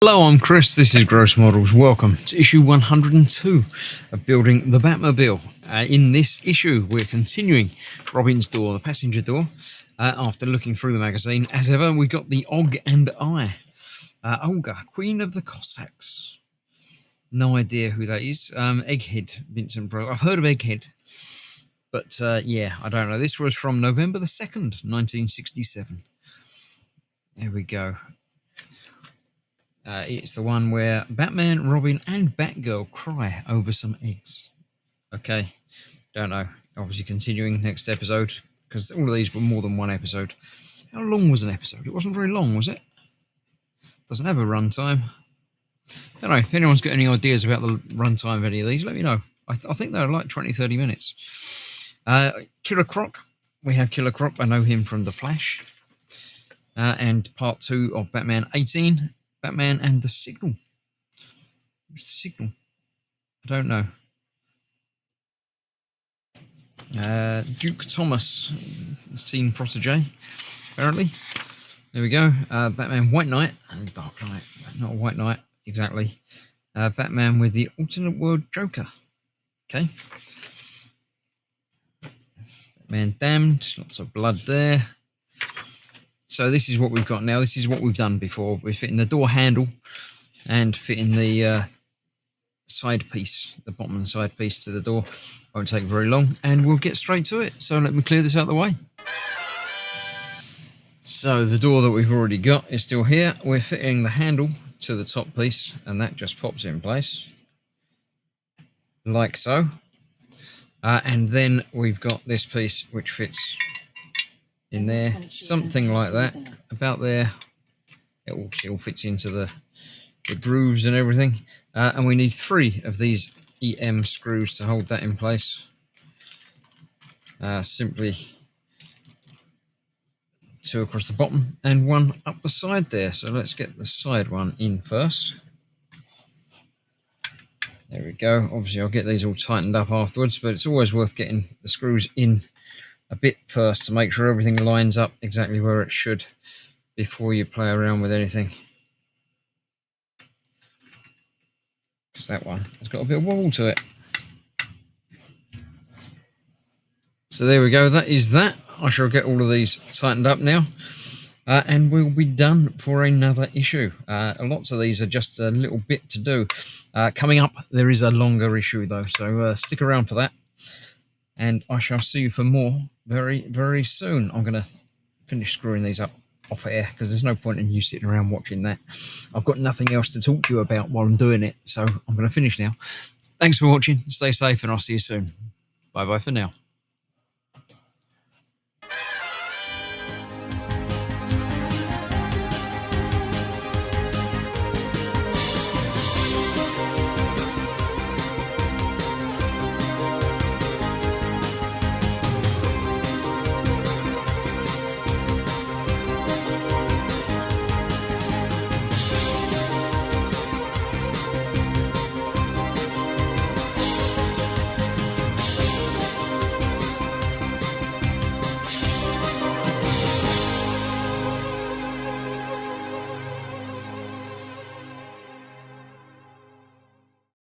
Hello, I'm Chris. This is Gross Models. Welcome to issue 102 of Building the Batmobile. In this issue, we're continuing Robin's door, the passenger door. After looking through the magazine, as ever, we got the Og and I. Olga, Queen of the Cossacks. No idea who that is. Egghead, Vincent Bro. I've heard of Egghead, but yeah, I don't know. This was from November the 2nd, 1967. There we go. It's the one where Batman, Robin, and Batgirl cry over some eggs. Okay, don't know. Obviously, continuing next episode, because all of these were more than one episode. How long was an episode? It wasn't very long, was it? Doesn't have a runtime. Don't know. If anyone's got any ideas about the runtime of any of these, let me know. I think they're like 20-30 minutes. Killer Croc. We have Killer Croc. I know him from The Flash. And part 2 of Batman 18. Batman and the Signal. Who's the Signal? I don't know. Duke Thomas, his team protege, apparently. There we go. Batman White Knight and Dark Knight. Not a White Knight, exactly. Batman with the alternate world Joker. Okay. Batman Damned. Lots of blood there. So this is what we've got now. This is what we've done before. We're fitting the door handle and fitting the side piece, the bottom and side piece to the door. Won't take very long, and we'll get straight to it. So let me clear this out of the way. So the door that we've already got is still here. We're fitting the handle to the top piece, and that just pops in place like so. And then we've got this piece which fits in there, something like that, about there. It all fits into the grooves and everything. And we need 3 of these EM screws to hold that in place. Simply 2 across the bottom and 1 up the side there. So let's get the side one in first. There we go. Obviously I'll get these all tightened up afterwards, but it's always worth getting the screws in a bit first to make sure everything lines up exactly where it should before you play around with anything. Because that one has got a bit of wobble to it. So there we go. That is that. I shall get all of these tightened up now. And we'll be done for another issue. Lots of these are just a little bit to do. Coming up, there is a longer issue though, so stick around for that. And I shall see you for more very, very soon. I'm going to finish screwing these up off air because there's no point in you sitting around watching that. I've got nothing else to talk to you about while I'm doing it, so I'm going to finish now. Thanks for watching. Stay safe, and I'll see you soon. Bye-bye for now.